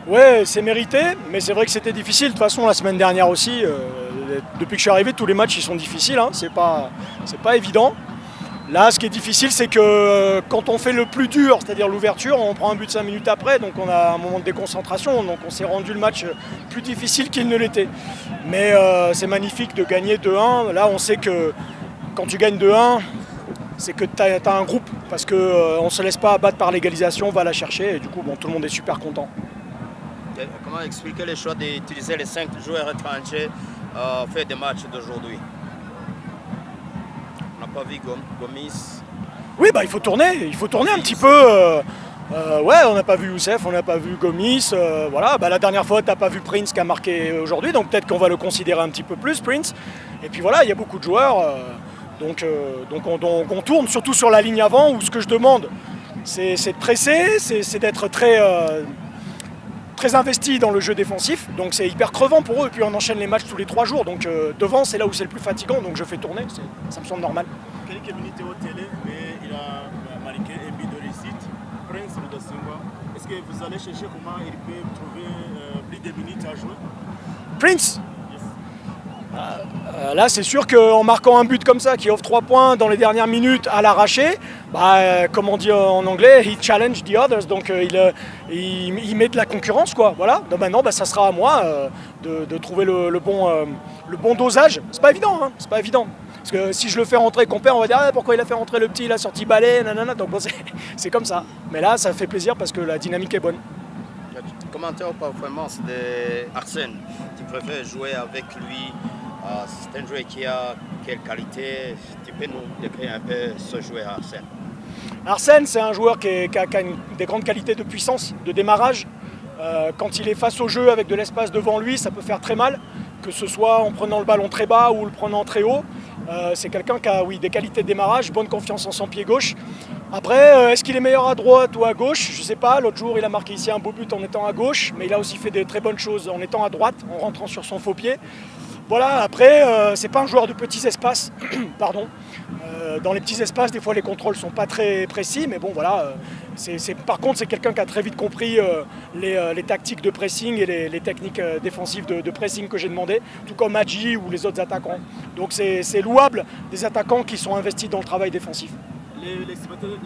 Ouais, c'est mérité, mais c'est vrai que c'était difficile. De toute façon, la semaine dernière aussi, depuis que je suis arrivé, tous les matchs ils sont difficiles. Hein. C'est pas évident. Là, ce qui est difficile, c'est que quand on fait le plus dur, c'est-à-dire l'ouverture, on prend un but 5 minutes après, donc on a un moment de déconcentration, donc on s'est rendu le match plus difficile qu'il ne l'était. Mais c'est magnifique de gagner 2-1. Là, on sait que quand tu gagnes 2-1, c'est que tu as un groupe, parce qu'on ne se laisse pas abattre par l'égalisation, on va la chercher, et du coup, bon, tout le monde est super content. Comment expliquer le choix d'utiliser les 5 joueurs étrangers fait des matchs d'aujourd'hui? On n'a pas vu Gomis. Oui, bah, il faut tourner un petit peu. Ouais, on n'a pas vu Youssef, on n'a pas vu Gomis. Voilà, bah, la dernière fois, tu n'as pas vu Prince qui a marqué aujourd'hui, donc peut-être qu'on va le considérer un petit peu plus, Prince. Et puis voilà, il y a beaucoup de joueurs. Donc on tourne surtout sur la ligne avant, où ce que je demande, c'est de presser, c'est d'être très investi dans le jeu défensif. Donc c'est hyper crevant pour eux. Et puis on enchaîne les matchs tous les 3 jours. Donc devant, c'est là où c'est le plus fatigant. Donc je fais tourner, ça me semble normal. Quelques minutes au télé, mais il a marqué un but de réussite. Prince Rudasingwa, est-ce que vous allez chercher comment il peut trouver plus de minutes à jouer? Prince, Yes. là, c'est sûr qu'en marquant un but comme ça, qui offre 3 points dans les dernières minutes à l'arraché, bah, comme on dit en anglais, he challenge the others. Donc il met de la concurrence, quoi. Voilà. Donc maintenant, bah, ça sera à moi de trouver le bon dosage. C'est pas évident, hein. C'est pas évident. Parce que si je le fais rentrer compère, on va dire ah, pourquoi il a fait rentrer le petit, il a sorti balai, nanana. Donc bon, c'est comme ça. Mais là, ça fait plaisir parce que la dynamique est bonne. Commentaire aux performances d'Arsène. Tu préfères jouer avec lui? C'est un joueur qui a quelle qualité? Tu peux nous décrire un peu ce joueur Arsène? Arsène, c'est un joueur qui a des grandes qualités de puissance, de démarrage. Quand il est face au jeu avec de l'espace devant lui, ça peut faire très mal, que ce soit en prenant le ballon très bas ou le prenant très haut. C'est quelqu'un qui a des qualités de démarrage, bonne confiance en son pied gauche. Après, est-ce qu'il est meilleur à droite ou à gauche? Je ne sais pas. L'autre jour, il a marqué ici un beau but en étant à gauche, mais il a aussi fait de très bonnes choses en étant à droite, en rentrant sur son faux pied. Voilà, après, c'est pas un joueur de petits espaces, pardon. Dans les petits espaces, des fois, les contrôles sont pas très précis, mais bon, voilà. Par contre, c'est quelqu'un qui a très vite compris les tactiques de pressing et les techniques défensives de pressing que j'ai demandé, tout comme Hadji ou les autres attaquants. Donc, c'est louable des attaquants qui sont investis dans le travail défensif. Les spectateurs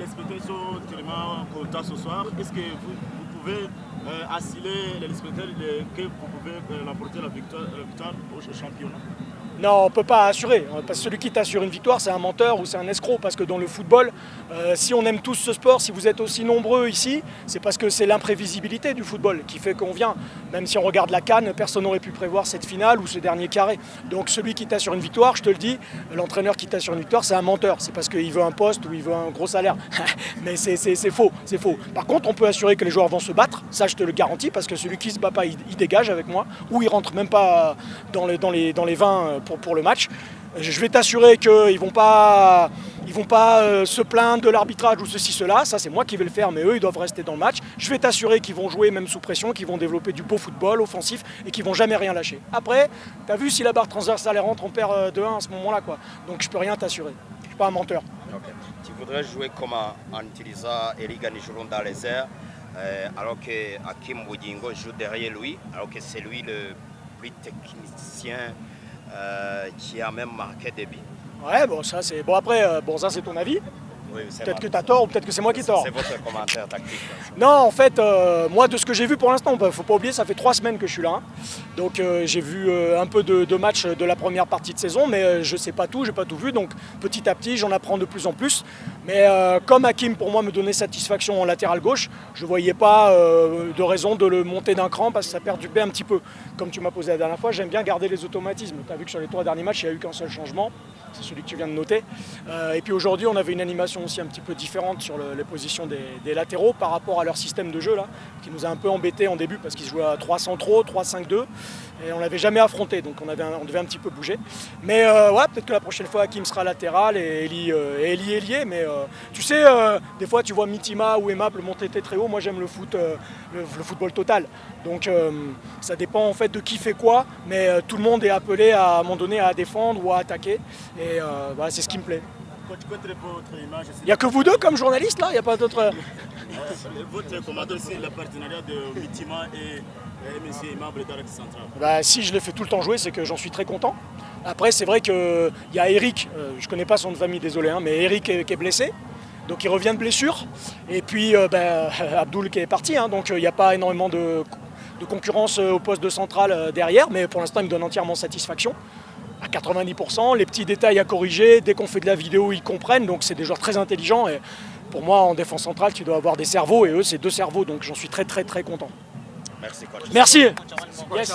sont tellement contents ce soir. Est-ce que vous pouvez assurer les spectateurs que vous pouvez remporter la victoire au championnat? Non, on ne peut pas assurer. Parce que celui qui t'assure une victoire, c'est un menteur ou c'est un escroc. Parce que dans le football, si on aime tous ce sport, si vous êtes aussi nombreux ici, c'est parce que c'est l'imprévisibilité du football qui fait qu'on vient. Même si on regarde la CAN, personne n'aurait pu prévoir cette finale ou ce dernier carré. Donc celui qui t'assure une victoire, je te le dis, l'entraîneur qui t'assure une victoire, c'est un menteur. C'est parce qu'il veut un poste ou il veut un gros salaire. Mais c'est faux, c'est faux. Par contre, on peut assurer que les joueurs vont se battre. Ça, je te le garantis, parce que celui qui se bat pas, il dégage avec moi. Ou il rentre même pas dans les 20 pour le match. Je vais t'assurer qu'ils ne vont pas se plaindre de l'arbitrage ou ceci, cela. Ça, c'est moi qui vais le faire, mais eux, ils doivent rester dans le match. Je vais t'assurer qu'ils vont jouer même sous pression, qu'ils vont développer du beau football offensif et qu'ils vont jamais rien lâcher. Après, tu as vu, si la barre transversale rentre, on perd 2-1 à ce moment-là, quoi. Donc, je peux rien t'assurer. Je suis pas un menteur. Okay. Tu voudrais jouer comment en utilisant Eli Ganichoron dans les airs, alors que Hakim Boudingo joue derrière lui, alors que c'est lui le plus technicien qui a même marqué des buts. Ouais, bon, ça c'est. Bon, après, ça c'est ton avis. Oui, Peut-être que tu as tort ou peut-être que c'est moi qui ai tort. C'est votre commentaire tactique. Non, en fait, moi, de ce que j'ai vu pour l'instant, faut pas oublier, ça fait 3 semaines que je suis là. Hein. Donc, j'ai vu un peu de matchs de la première partie de saison, mais je sais pas tout, j'ai pas tout vu. Donc, petit à petit, j'en apprends de plus en plus. Mais comme Hakim, pour moi, me donnait satisfaction en latéral gauche, je voyais pas de raison de le monter d'un cran parce que ça perturbait un petit peu. Comme tu m'as posé la dernière fois, j'aime bien garder les automatismes. Tu as vu que sur les 3 derniers matchs, il n'y a eu qu'un seul changement. C'est celui que tu viens de noter. Et puis aujourd'hui, on avait une animation aussi un petit peu différente sur les positions des latéraux par rapport à leur système de jeu, là, qui nous a un peu embêtés en début parce qu'ils se jouaient à 3 centraux, 3-5-2, et on ne l'avait jamais affronté, donc on devait un petit peu bouger. Mais ouais, peut-être que la prochaine fois, Hakim sera latéral et Eli ailier. Mais tu sais, des fois, tu vois Mitima ou Aimable monter très haut. Moi, j'aime le football total. Donc ça dépend en fait de qui fait quoi, mais tout le monde est appelé à un moment donné à défendre ou à attaquer. Et voilà, c'est ce qui me plaît. Coach, contre votre image, Il n'y a que vous deux comme journalistes là, il n'y a pas d'autres. votre commentaire sur le partenariat de Mitima et MSC, membre d'Arc Central. Bah, si je les fais tout le temps jouer, c'est que j'en suis très content. Après, c'est vrai qu'il y a Eric, je ne connais pas son nom de famille, désolé, hein, mais Eric qui est blessé. Donc il revient de blessure. Et puis Abdoul qui est parti. Hein, donc il n'y a pas énormément de concurrence au poste de central derrière. Mais pour l'instant, il me donne entièrement satisfaction. À 90%, les petits détails à corriger. Dès qu'on fait de la vidéo, ils comprennent. Donc c'est des joueurs très intelligents. Et pour moi, en défense centrale, tu dois avoir des cerveaux. Et eux, c'est 2 cerveaux. Donc j'en suis très, très, très content. Merci, coach. Merci. Yes.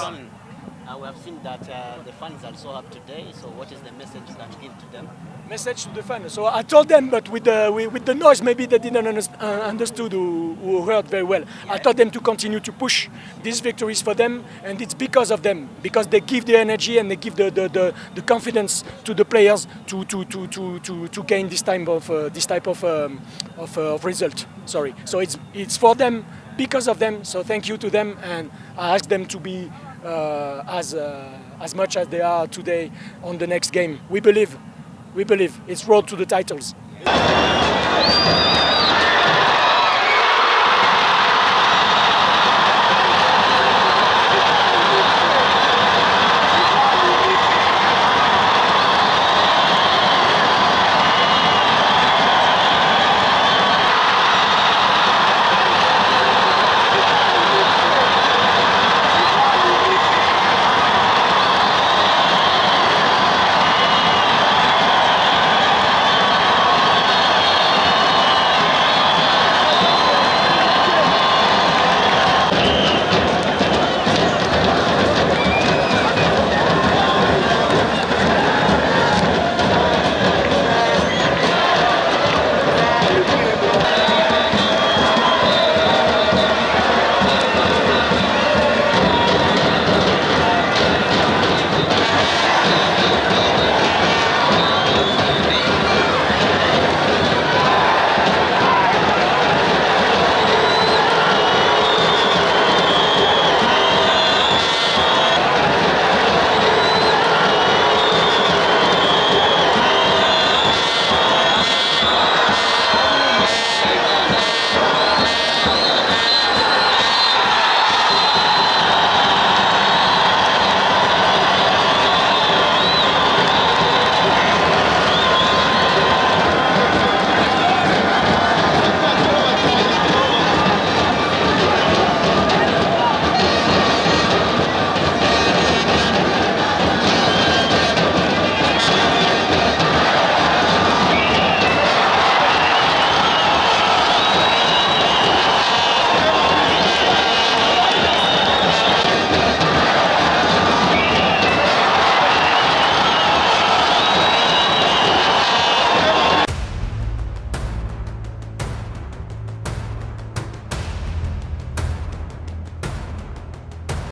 We have seen that the fans also have today. So, what is the message that you give to them? Message to the fans. So I told them, but with the noise, maybe they didn't understood or heard very well. I told them to continue to push these victories for them, and it's because of them, because they give the energy and they give the confidence to the players to gain this type of result. Sorry. So it's for them, because of them. So thank you to them, and I ask them to be as much as they are today on the next game. We believe it's road to the titles.